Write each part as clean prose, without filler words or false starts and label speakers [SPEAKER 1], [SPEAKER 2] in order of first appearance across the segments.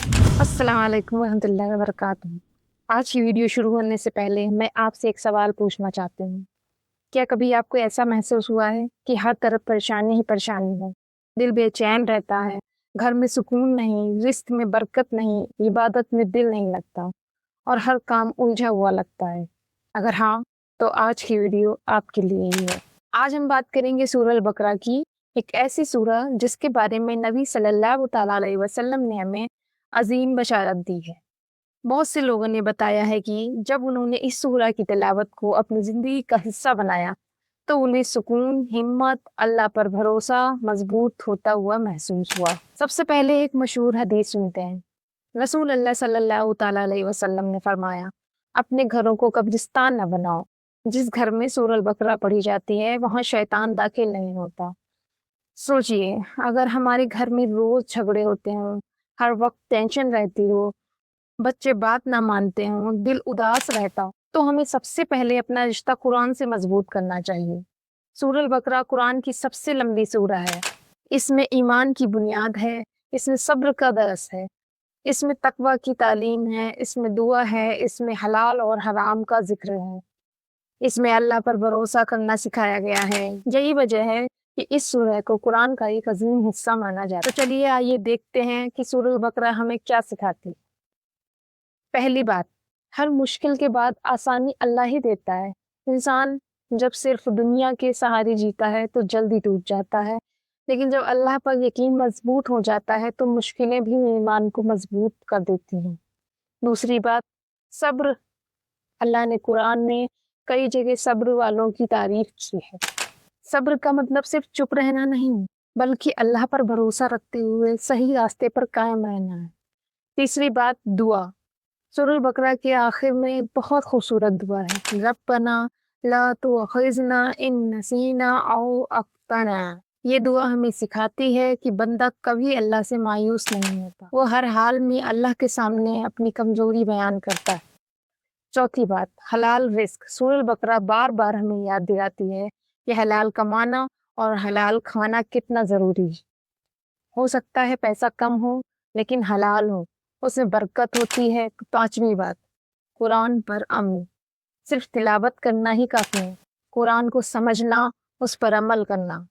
[SPEAKER 1] अस्सलाम वालेकुम वरहमतुल्लाहि वबरकातुहू। आज की वीडियो शुरू होने से पहले मैं आपसे एक सवाल पूछना चाहती हूँ। क्या कभी आपको ऐसा महसूस हुआ है कि हर तरफ परेशानी ही परेशानी है, दिल बेचैन रहता है, घर में सुकून नहीं, रिस्क में बरकत नहीं, इबादत में दिल नहीं लगता और हर काम उलझा हुआ लगता है? अगर हाँ, तो आज की वीडियो आपके लिए ही है। आज हम बात करेंगे सूरह अल बकरा की, एक ऐसी सूरह जिसके बारे में नबी सल्लल्लाहु तआला अलैहि वसल्लम ने हमें अजीम बशारत दी है। बहुत से लोगों ने बताया है कि जब उन्होंने इस सूरह की तिलावत को अपनी जिंदगी का हिस्सा बनाया तो उन्हें सुकून, हिम्मत, अल्लाह पर भरोसा मजबूत होता हुआ महसूस हुआ। सबसे पहले एक मशहूर हदीस सुनते हैं। रसूल अल्लाह सल्लल्लाहु तआला अलैहि वसल्लम ने फरमाया, अपने घरों को कब्रिस्तान न बनाओ। जिस घर में सूरह अल बकरा पढ़ी जाती है वहां शैतान दाखिल नहीं होता। सोचिए, अगर हमारे घर में रोज झगड़े होते हों, हर वक्त टेंशन रहती हो, बच्चे बात ना मानते हों, दिल उदास रहता हो, तो हमें सबसे पहले अपना रिश्ता कुरान से मजबूत करना चाहिए। सूरह अल बकरा कुरान की सबसे लंबी सूरह है। इसमें ईमान की बुनियाद है, इसमें सब्र का दर्स है, इसमें तकवा की तालीम है, इसमें दुआ है, इसमें हलाल और हराम का जिक्र है, इसमें अल्लाह पर भरोसा करना सिखाया गया है। यही वजह है कि इस सूरह को कुरान का एक अजीम हिस्सा माना जाता है। तो चलिए आइए देखते हैं कि सूरह अल बकरा हमें क्या सिखाती है। पहली बात, हर मुश्किल के बाद आसानी अल्लाह ही देता है। इंसान जब सिर्फ दुनिया के सहारे जीता है तो जल्दी टूट जाता है, लेकिन जब अल्लाह पर यकीन मजबूत हो जाता है तो मुश्किलें भी ईमान को मजबूत कर देती हैं। दूसरी बात, सब्र। अल्लाह ने कुरान में कई जगह सब्र वालों की तारीफ की है। सब्र का मतलब सिर्फ चुप रहना नहीं, बल्कि अल्लाह पर भरोसा रखते हुए सही रास्ते पर कायम रहना है। तीसरी बात, दुआ। सूरह बकरा के आखिर में बहुत खूबसूरत दुआ है, रब्बना ला तुअखिज़ना इन नसीना औ अख्ताना। ये दुआ हमें सिखाती है कि बंदा कभी अल्लाह से मायूस नहीं होता, वो हर हाल में अल्लाह के सामने अपनी कमजोरी बयान करता है। चौथी बात, हलाल रिस्क। सूरह बकरा बार बार हमें याद दिलाती है कि हलाल कमाना और हलाल खाना कितना जरूरी है। हो सकता है पैसा कम हो, लेकिन हलाल हो, उसमें बरकत होती है। पांचवी बात, कुरान पर अमल। सिर्फ तिलावत करना ही काफी है, कुरान को समझना, उस पर अमल करना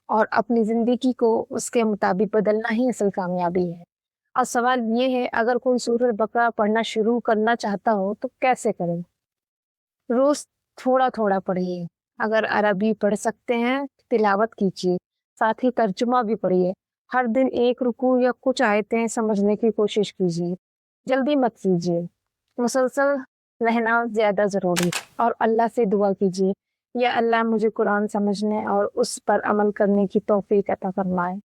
[SPEAKER 1] और अपनी जिंदगी को उसके मुताबिक बदलना ही असल कामयाबी है। और सवाल ये है, अगर कोई सूरह बकरा पढ़ना शुरू करना चाहता हो तो कैसे करें? रोज थोड़ा थोड़ा पढ़िए। अगर अरबी पढ़ सकते हैं तिलावत कीजिए, साथ ही तर्जुमा भी पढ़िए। हर दिन एक रुकू या कुछ आयतें समझने की कोशिश कीजिए। जल्दी मत कीजिए, मुसलसल रहना ज्यादा जरूरी है। और अल्लाह से दुआ कीजिए, या अल्लाह मुझे कुरान समझने और उस पर अमल करने की तौफीक अता फरमाए।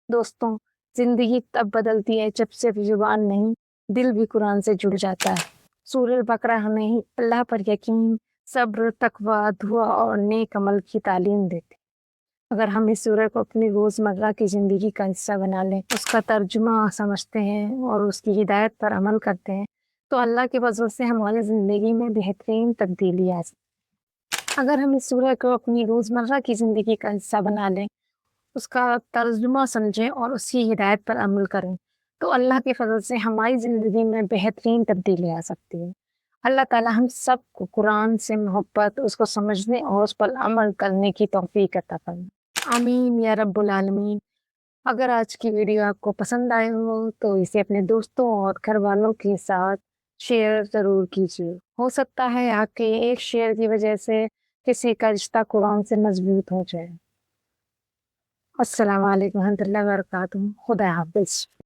[SPEAKER 1] दोस्तों, जिंदगी तब बदलती है जब सिर्फ जुबान नहीं, दिल भी कुरान से जुड़ जाता है। सूरह बकरा हमें अल्लाह पर यकीन, सब्र, तकवा, दुआ और नेक अमल की तालीम देते। अगर हम इस सूरह को अपनी रोजमर्रा की जिंदगी का हिस्सा बना लें, उसका तर्जुमा समझते हैं और उसकी हिदायत पर अमल करते हैं, तो अल्लाह के फजल से हमारी जिंदगी में बेहतरीन तब्दीली आ सकती है। अगर हम इस सूरह को अपनी रोजमर्रा की जिंदगी का हिस्सा बना लें, उसका तर्जुमा समझें और उसकी हिदायत पर अमल करें, तो अल्लाह के फजल से हमारी ज़िंदगी में बेहतरीन तब्दीली आ सकती है। अल्लाह ताला हम सबको कुरान से मोहब्बत, उसको समझने और उस पर अमल करने की तौफीक अता फरमाए। आमीन या रब्बुल आलमीन। अगर आज की वीडियो आपको पसंद आए हो तो इसे अपने दोस्तों और घर वालों के साथ शेयर ज़रूर कीजिए। हो सकता है आपके एक शेयर की वजह से किसी का रिश्ता कुरान से मजबूत हो जाए। अस्सलाम वालेकुम रहमतुल्लाहि व बरकातुहू। खुदा हाफिज़।